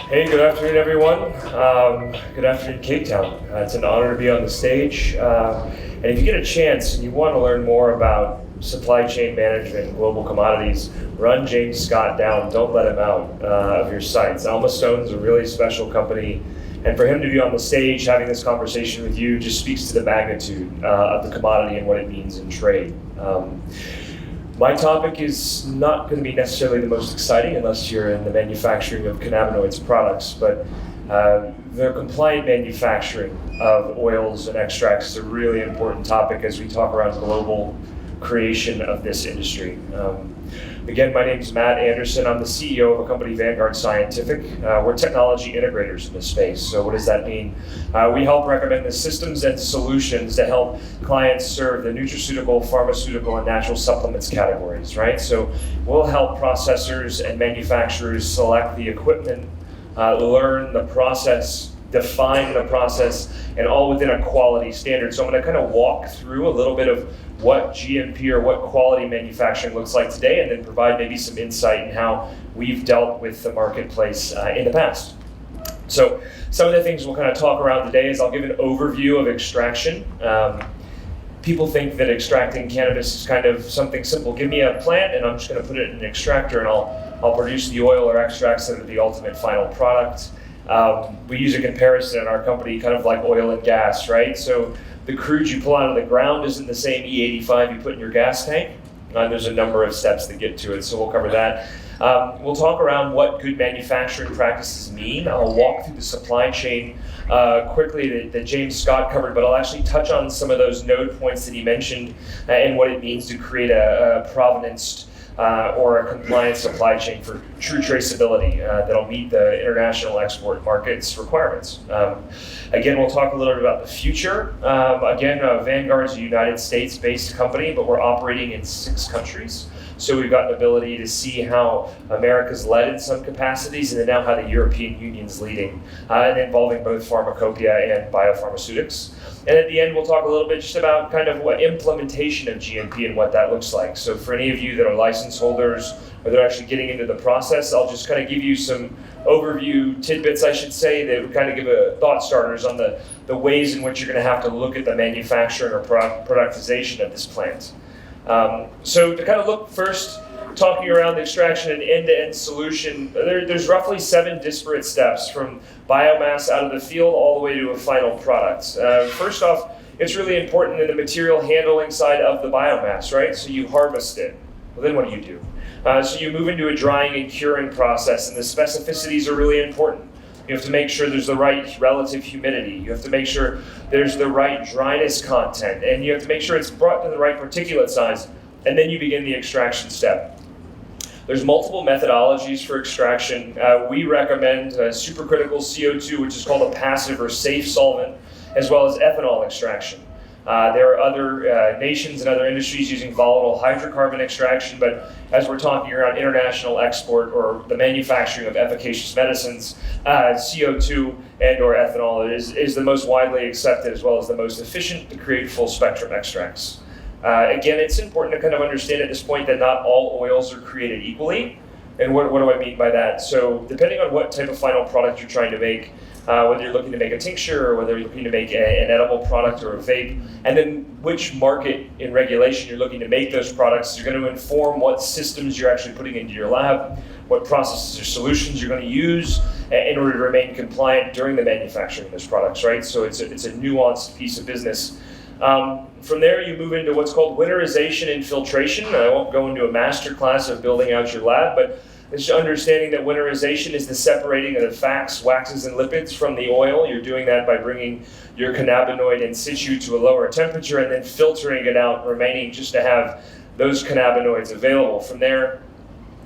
Hey, good afternoon, everyone. Good afternoon, Cape Town. It's an honor to be on the stage. And if you get a chance and you want to learn more about supply chain management and global commodities, run James Scott down. Don't let him out of your sights. Alma Stone's a really special company. And for him to be on the stage having this conversation with you just speaks to the magnitude of the commodity and what it means in trade. My topic is not going to be necessarily the most exciting unless you're in the manufacturing of cannabinoids products, but the compliant manufacturing of oils and extracts is a really important topic as we talk around global creation of this industry. Again, my name is Matt Anderson. I'm the CEO of a company, Vanguard Scientific. We're technology integrators in this space. So what does that mean? We help recommend the systems and solutions to help clients serve the nutraceutical, pharmaceutical, and natural supplements categories, right? So we'll help processors and manufacturers select the equipment, learn the process, define the process, and all within a quality standard. So I'm going to kind of walk through a little bit of what GMP or what quality manufacturing looks like today, and then provide maybe some insight in how we've dealt with the marketplace in the past. So some of the things we'll kind of talk around today is I'll give an overview of extraction. People think that extracting cannabis is kind of something simple. Give me a plant and I'm just going to put it in an extractor and I'll produce the oil or extracts that are the ultimate final product. We use a comparison in our company kind of like oil and gas, right? So the crude you pull out of the ground isn't the same E85 you put in your gas tank. There's a number of steps that get to it, so we'll cover that. We'll talk around what good manufacturing practices mean. I'll walk through the supply chain quickly that James Scott covered, but I'll actually touch on some of those node points that he mentioned and what it means to create a provenance or a compliant supply chain for true traceability that'll meet the international export market's requirements. Again, we'll talk a little bit about the future. Vanguard's a United States-based company, but we're operating in 6 countries. So we've got an ability to see how America's led in some capacities, and then now how the European Union's leading, and involving both pharmacopoeia and biopharmaceutics. And at the end, we'll talk a little bit just about kind of what implementation of GMP and what that looks like. So for any of you that are license holders or that are actually getting into the process, I'll just kind of give you some overview tidbits, I should say, that would kind of give a thought starters on the ways in which you're going to have to look at the manufacturing or productization of this plant. So to kind of look first, talking around the extraction and end-to-end solution, there's roughly 7 disparate steps from biomass out of the field all the way to a final product. First off, it's really important in the material handling side of the biomass, right? So you harvest it. Well, then what do? So you move into a drying and curing process, and the specificities are really important. You have to make sure there's the right relative humidity. You have to make sure there's the right dryness content, and you have to make sure it's brought to the right particulate size, and then you begin the extraction step. There's multiple methodologies for extraction. We recommend supercritical CO2, which is called a passive or safe solvent, as well as ethanol extraction. There are other nations and other industries using volatile hydrocarbon extraction, but as we're talking around international export or the manufacturing of efficacious medicines, CO2 and or ethanol is the most widely accepted as well as the most efficient to create full spectrum extracts. Again, it's important to kind of understand at this point that not all oils are created equally. And what do I mean by that? So depending on what type of final product you're trying to make, whether you're looking to make a tincture or whether you're looking to make an edible product or a vape, and then which market in regulation you're looking to make those products, you're going to inform what systems you're actually putting into your lab, what processes or solutions you're going to use in order to remain compliant during the manufacturing of those products, right? So it's a nuanced piece of business. From there, you move into what's called winterization and filtration. I won't go into a master class of building out your lab, but it's understanding that winterization is the separating of the fats, waxes, and lipids from the oil. You're doing that by bringing your cannabinoid in situ to a lower temperature and then filtering it out, remaining just to have those cannabinoids available. From there,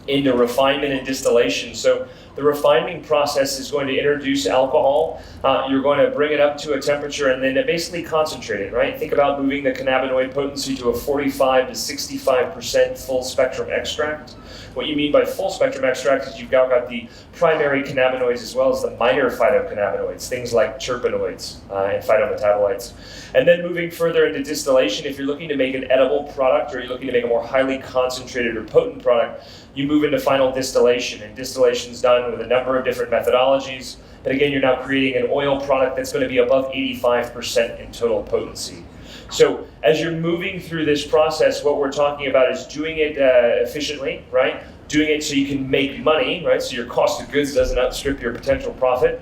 into refinement and distillation. So the refining process is going to introduce alcohol. You're going to bring it up to a temperature and then basically concentrate it, right? Think about moving the cannabinoid potency to a 45 to 65% full spectrum extract. What you mean by full spectrum extract is you've got the primary cannabinoids as well as the minor phytocannabinoids, things like terpenoids and phytometabolites. And then moving further into distillation, if you're looking to make an edible product or you're looking to make a more highly concentrated or potent product, you move into final distillation, and distillation is done done with a number of different methodologies. But again, you're now creating an oil product that's going to be above 85% in total potency. So as you're moving through this process, what we're talking about is doing it efficiently, right? Doing it so you can make money, right? So your cost of goods doesn't outstrip your potential profit.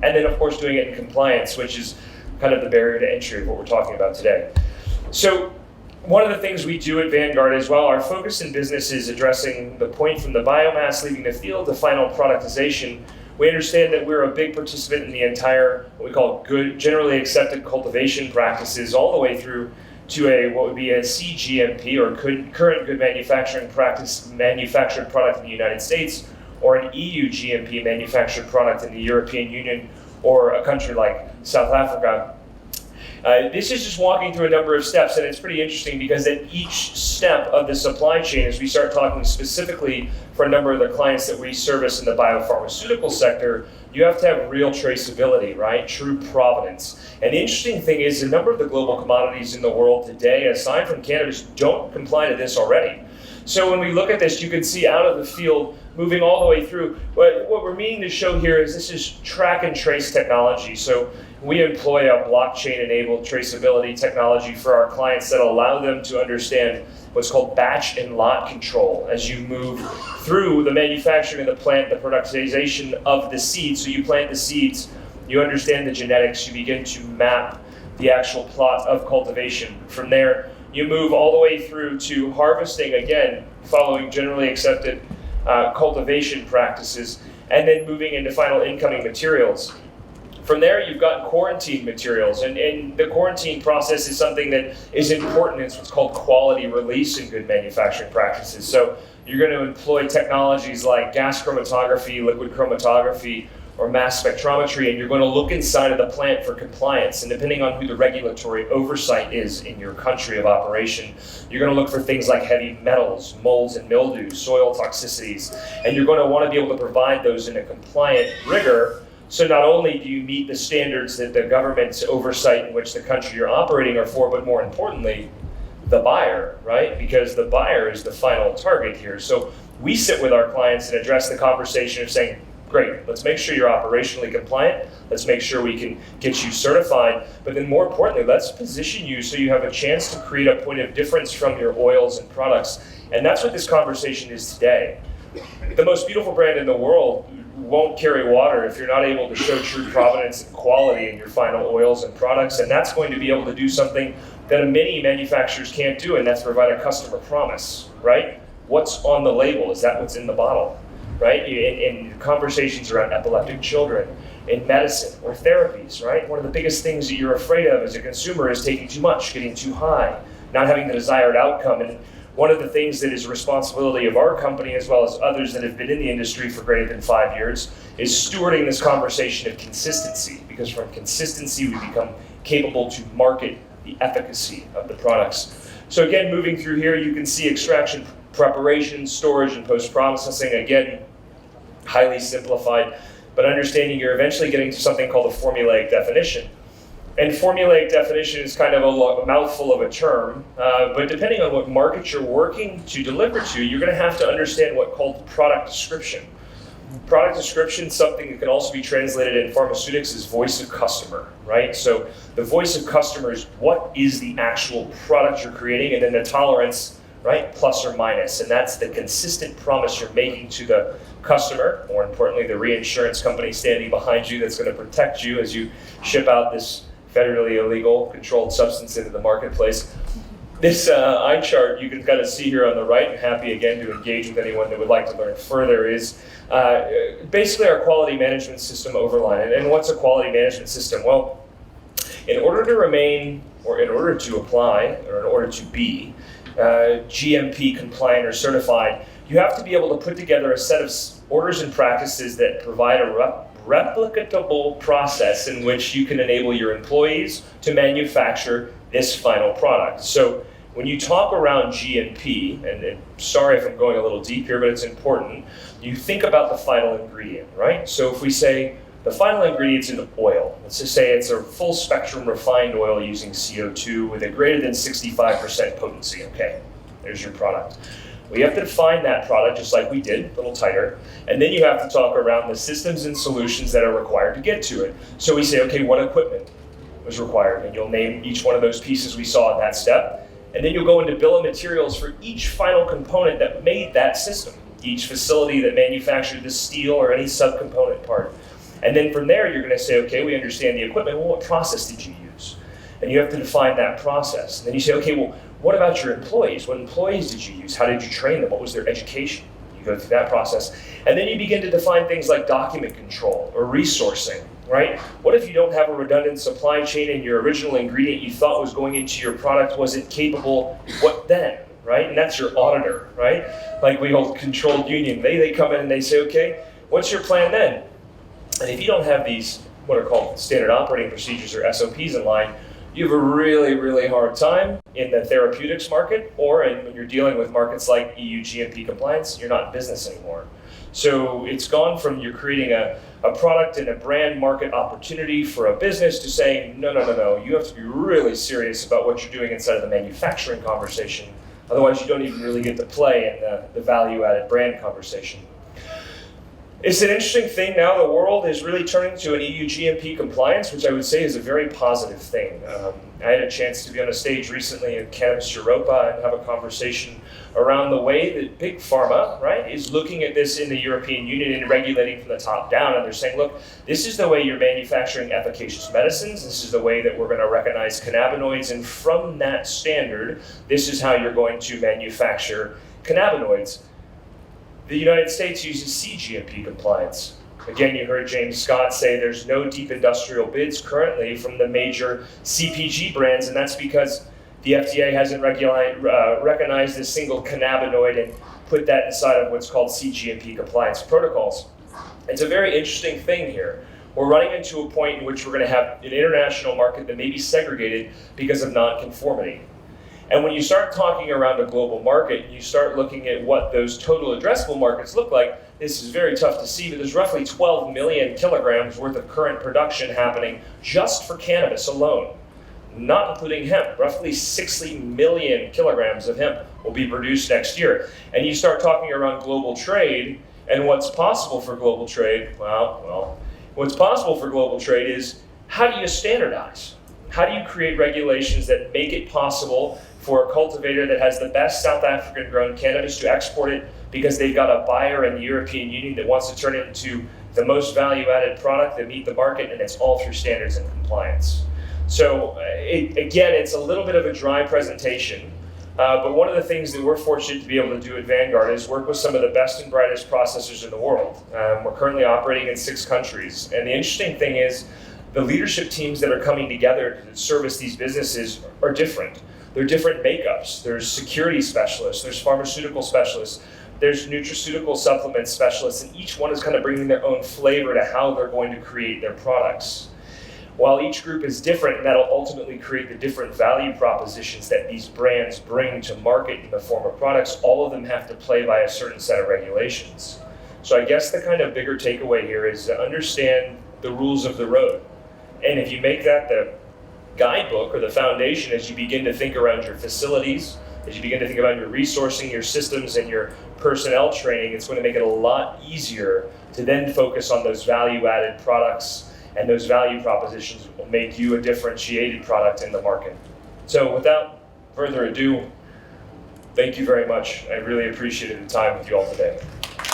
And then, of course, doing it in compliance, which is kind of the barrier to entry of what we're talking about today. So one of the things we do at Vanguard as well, our focus in business is addressing the point from the biomass leaving the field to final productization. We understand that we're a big participant in the entire, what we call good, generally accepted cultivation practices, all the way through to what would be a CGMP, or current good manufacturing practice, manufactured product in the United States, or an EU GMP manufactured product in the European Union, or a country like South Africa. This is just walking through a number of steps, and it's pretty interesting because at each step of the supply chain, as we start talking specifically for a number of the clients that we service in the biopharmaceutical sector, you have to have real traceability, right? True provenance. And the interesting thing is a number of the global commodities in the world today, aside from cannabis, don't comply to this already. So when we look at this, you can see out of the field, moving all the way through, what we're meaning to show here is this is track and trace technology. So we employ a blockchain-enabled traceability technology for our clients that allow them to understand what's called batch and lot control as you move through the manufacturing of the plant, the productization of the seeds. So you plant the seeds, you understand the genetics, you begin to map the actual plot of cultivation. From there, you move all the way through to harvesting, again, following generally accepted cultivation practices, and then moving into final incoming materials. From there, you've got quarantine materials, and the quarantine process is something that is important. It's what's called quality release in good manufacturing practices. So you're going to employ technologies like gas chromatography, liquid chromatography, or mass spectrometry, and you're going to look inside of the plant for compliance. And depending on who the regulatory oversight is in your country of operation, you're going to look for things like heavy metals, molds and mildew, soil toxicities, and you're going to want to be able to provide those in a compliant rigor. So not only do you meet the standards that the government's oversight in which the country you're operating are for, but more importantly, the buyer, right? Because the buyer is the final target here. So we sit with our clients and address the conversation of saying, great, let's make sure you're operationally compliant. Let's make sure we can get you certified. But then more importantly, let's position you so you have a chance to create a point of difference from your oils and products. And that's what this conversation is today. The most beautiful brand in the world won't carry water if you're not able to show true provenance and quality in your final oils and products. And that's going to be able to do something that many manufacturers can't do, and that's provide a customer promise, right? What's on the label? Is that what's in the bottle, right? In conversations around epileptic children, in medicine or therapies, right? One of the biggest things that you're afraid of as a consumer is taking too much, getting too high, not having the desired outcome. And one of the things that is a responsibility of our company, as well as others that have been in the industry for greater than 5 years, is stewarding this conversation of consistency, because from consistency we become capable to market the efficacy of the products. So again, moving through here, you can see extraction, preparation, storage, and post-processing. Again, highly simplified, but understanding you're eventually getting to something called a formulaic definition. And formulaic definition is kind of a mouthful of a term, but depending on what market you're working to deliver to, you're going to have to understand what's called product description. Product description is something that can also be translated in pharmaceutics as voice of customer, right? So the voice of customer is what is the actual product you're creating, and then the tolerance, right, plus or minus, and that's the consistent promise you're making to the customer, more importantly, the reinsurance company standing behind you that's going to protect you as you ship out this federally illegal controlled substance into the marketplace. This eye chart you can kind of see here on the right, and happy again to engage with anyone that would like to learn further, is basically our quality management system overline. And what's a quality management system? Well, in order to remain, or in order to apply, or in order to be GMP compliant or certified, you have to be able to put together a set of orders and practices that provide a replicatable process in which you can enable your employees to manufacture this final product. So when you talk around GMP, and sorry if I'm going a little deep here, but it's important, you think about the final ingredient, right? So if we say the final ingredient's in oil, let's just say it's a full spectrum refined oil using CO2 with a greater than 65% potency, okay? There's your product. We have to define that product just like we did, a little tighter, and then you have to talk around the systems and solutions that are required to get to it. So we say, okay, what equipment was required? And you'll name each one of those pieces we saw in that step. And then you'll go into bill of materials for each final component that made that system, each facility that manufactured the steel or any subcomponent part. And then from there, you're going to say, okay, we understand the equipment. Well, what process did you use? And you have to define that process. And then you say, okay, well, what about your employees? What employees did you use? How did you train them? What was their education? You go through that process. And then you begin to define things like document control or resourcing, right? What if you don't have a redundant supply chain and your original ingredient you thought was going into your product wasn't capable? What then, right? And that's your auditor, right? Like we hold controlled union. They come in and they say, okay, what's your plan then? And if you don't have these, what are called standard operating procedures or SOPs in line, you have a really, really hard time in the therapeutics market, or when you're dealing with markets like EU GMP compliance, you're not in business anymore. So it's gone from you're creating a product and a brand market opportunity for a business to saying, no, you have to be really serious about what you're doing inside of the manufacturing conversation. Otherwise, you don't even really get to play in the value-added brand conversation. It's an interesting thing now. The world is really turning to an EU GMP compliance, which I would say is a very positive thing. I had a chance to be on a stage recently at Cannabis Europa and have a conversation around the way that big pharma, right, is looking at this in the European Union and regulating from the top down. And they're saying, look, this is the way you're manufacturing efficacious medicines. This is the way that we're going to recognize cannabinoids. And from that standard, this is how you're going to manufacture cannabinoids. The United States uses CGMP compliance. Again, you heard James Scott say there's no deep industrial bids currently from the major CPG brands, and that's because the FDA hasn't recognized a single cannabinoid and put that inside of what's called CGMP compliance protocols. It's a very interesting thing here. We're running into a point in which we're going to have an international market that may be segregated because of non-conformity. And when you start talking around a global market, you start looking at what those total addressable markets look like, this is very tough to see, but there's roughly 12 million kilograms worth of current production happening just for cannabis alone, not including hemp. Roughly 60 million kilograms of hemp will be produced next year. And you start talking around global trade and what's possible for global trade, well, what's possible for global trade is how do you standardize? How do you create regulations that make it possible for a cultivator that has the best South African grown cannabis to export it because they've got a buyer in the European Union that wants to turn it into the most value-added product that meet the market, and it's all through standards and compliance. So again, it's a little bit of a dry presentation, but one of the things that we're fortunate to be able to do at Vanguard is work with some of the best and brightest processors in the world. We're currently operating in 6 countries, and the interesting thing is the leadership teams that are coming together to service these businesses are different. They're different makeups. There's security specialists, there's pharmaceutical specialists, there's nutraceutical supplement specialists, and each one is kind of bringing their own flavor to how they're going to create their products. While each group is different, and that'll ultimately create the different value propositions that these brands bring to market in the form of products, all of them have to play by a certain set of regulations. So I guess the kind of bigger takeaway here is to understand the rules of the road. And if you make that the guidebook or the foundation as you begin to think around your facilities, as you begin to think about your resourcing, your systems, and your personnel training, it's going to make it a lot easier to then focus on those value-added products and those value propositions that will make you a differentiated product in the market. So without further ado, thank you very much. I really appreciated the time with you all today.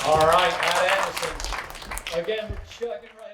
All right, Matt Anderson. Again, we're checking right